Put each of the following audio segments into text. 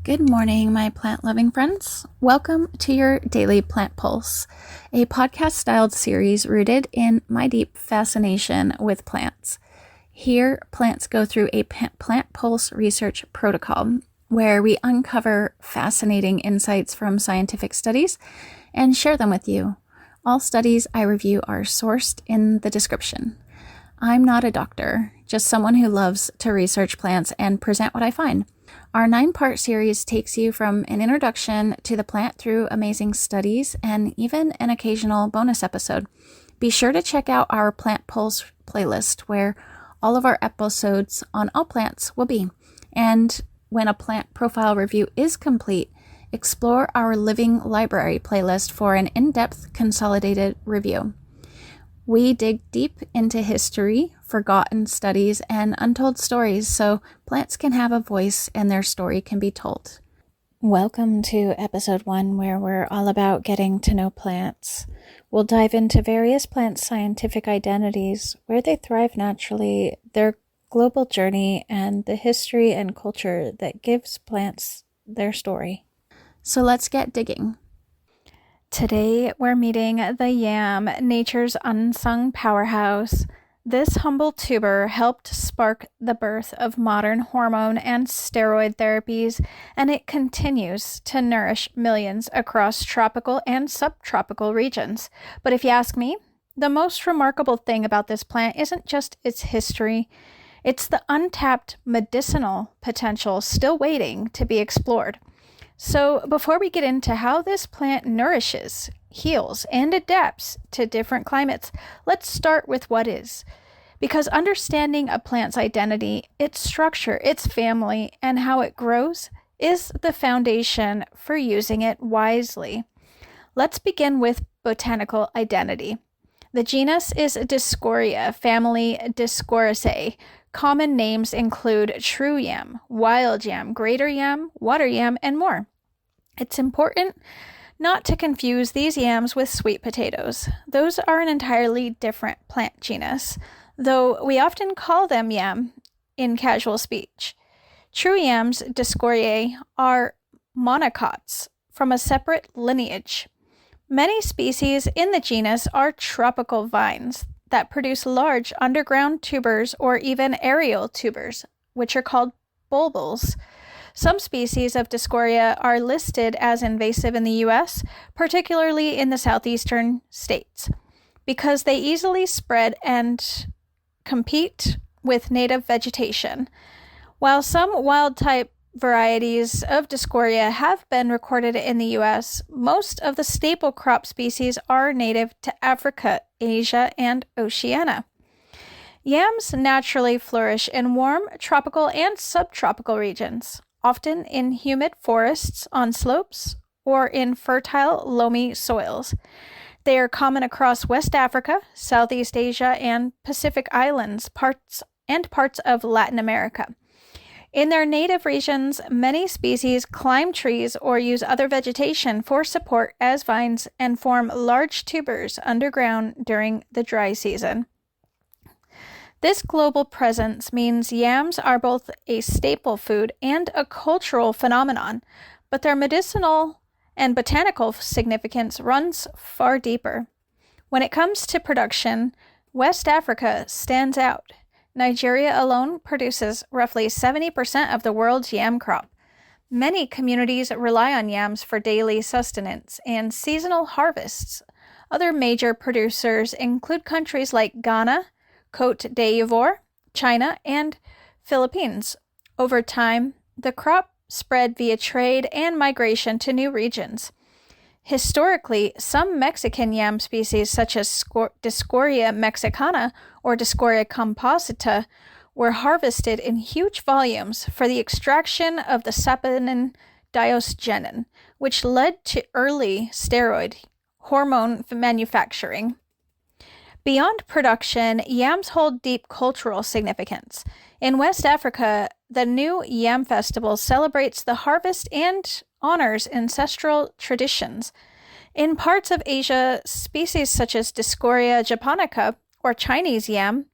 Good morning, my plant-loving friends. Welcome to your Daily Plant Pulse, a podcast-styled series rooted in my deep fascination with plants. Here, plants go through a plant pulse research protocol where we uncover fascinating insights from scientific studies and share them with you. All studies I review are sourced in the description. I'm not a doctor, just someone who loves to research plants and present what I find. Our 9-part series takes you from an introduction to the plant through amazing studies and even an occasional bonus episode. Be sure to check out our Plant Pulse playlist where all of our episodes on all plants will be. And when a plant profile review is complete, explore our Living Library playlist for an in-depth consolidated review. We dig deep into history, forgotten studies, and untold stories so plants can have a voice and their story can be told. Welcome to episode 1, where we're all about getting to know plants. We'll dive into various plants' scientific identities, where they thrive naturally, their global journey, and the history and culture that gives plants their story. So let's get digging. Today, we're meeting the yam, nature's unsung powerhouse. This humble tuber helped spark the birth of modern hormone and steroid therapies, and it continues to nourish millions across tropical and subtropical regions. But if you ask me, the most remarkable thing about this plant isn't just its history, it's the untapped medicinal potential still waiting to be explored. So before we get into how this plant nourishes, heals, and adapts to different climates, let's start with what is. Because understanding a plant's identity, its structure, its family, and how it grows is the foundation for using it wisely. Let's begin with botanical identity. The genus is Dioscorea, family Dioscoreaceae. Common names include true yam, wild yam, greater yam, water yam, and more. It's important not to confuse these yams with sweet potatoes. Those are an entirely different plant genus, though we often call them yam in casual speech. True yams, Dioscoreae, are monocots from a separate lineage. Many species in the genus are tropical vines that produce large underground tubers or even aerial tubers, which are called bulbils. Some species of Dioscorea are listed as invasive in the U.S., particularly in the southeastern states, because they easily spread and compete with native vegetation. While some wild-type varieties of Dioscorea have been recorded in the U.S., most of the staple crop species are native to Africa, Asia, and Oceania. Yams naturally flourish in warm, tropical, and subtropical regions, often in humid forests on slopes or in fertile, loamy soils. They are common across West Africa, Southeast Asia, and Pacific Islands, parts of Latin America. In their native regions, many species climb trees or use other vegetation for support as vines and form large tubers underground during the dry season. This global presence means yams are both a staple food and a cultural phenomenon, but their medicinal and botanical significance runs far deeper. When it comes to production, West Africa stands out. Nigeria alone produces roughly 70% of the world's yam crop. Many communities rely on yams for daily sustenance and seasonal harvests. Other major producers include countries like Ghana, Côte d'Ivoire, China, and Philippines. Over time, the crop spread via trade and migration to new regions. Historically, some Mexican yam species such as Dioscorea mexicana or Dioscorea composita were harvested in huge volumes for the extraction of the saponin diosgenin, which led to early steroid hormone manufacturing. Beyond production, yams hold deep cultural significance. In West Africa, the New Yam Festival celebrates the harvest and honors ancestral traditions. In parts of Asia, species such as Dioscorea japonica, or Chinese yam,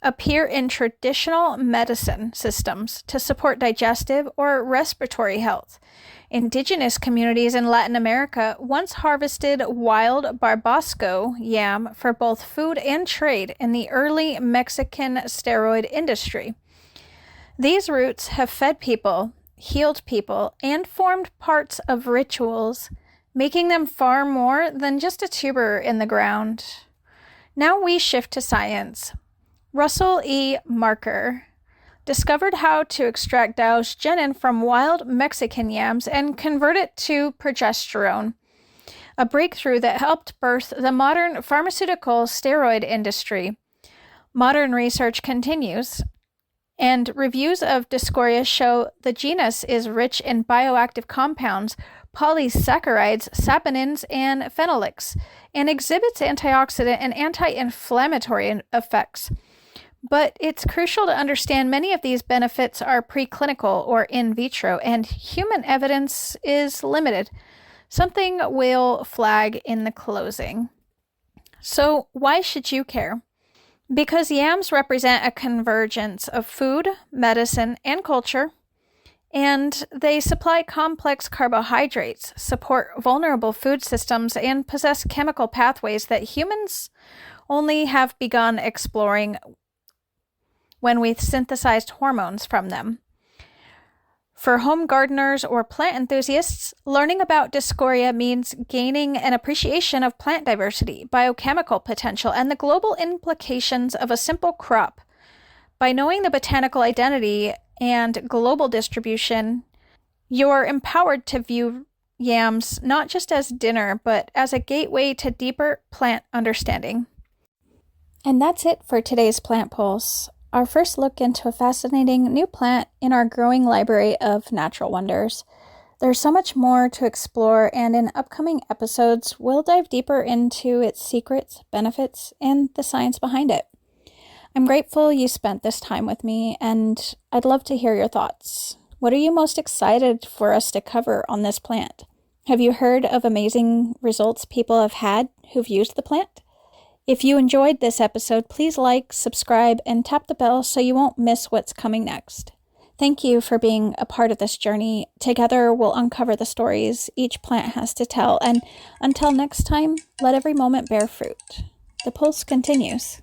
appear in traditional medicine systems to support digestive or respiratory health. Indigenous communities in Latin America once harvested wild barbasco yam for both food and trade in the early Mexican steroid industry. These roots have fed people, healed people, and formed parts of rituals, making them far more than just a tuber in the ground. Now we shift to science. Russell E. Marker discovered how to extract diosgenin from wild Mexican yams and convert it to progesterone, a breakthrough that helped birth the modern pharmaceutical steroid industry. Modern research continues, and reviews of Dioscorea show the genus is rich in bioactive compounds, polysaccharides, saponins, and phenolics, and exhibits antioxidant and anti-inflammatory effects. But it's crucial to understand many of these benefits are preclinical or in vitro, and human evidence is limited. Something we'll flag in the closing. So why should you care? Because yams represent a convergence of food, medicine, and culture, and they supply complex carbohydrates, support vulnerable food systems, and possess chemical pathways that humans only have begun exploring when we've synthesized hormones from them. For home gardeners or plant enthusiasts, learning about Dioscorea means gaining an appreciation of plant diversity, biochemical potential, and the global implications of a simple crop. By knowing the botanical identity and global distribution, you're empowered to view yams not just as dinner, but as a gateway to deeper plant understanding. And that's it for today's Plant Pulse. Our first look into a fascinating new plant in our growing library of natural wonders. There's so much more to explore, and in upcoming episodes, we'll dive deeper into its secrets, benefits, and the science behind it. I'm grateful you spent this time with me, and I'd love to hear your thoughts. What are you most excited for us to cover on this plant? Have you heard of amazing results people have had who've used the plant? If you enjoyed this episode, please like, subscribe, and tap the bell so you won't miss what's coming next. Thank you for being a part of this journey. Together, we'll uncover the stories each plant has to tell, and until next time, let every moment bear fruit. The pulse continues.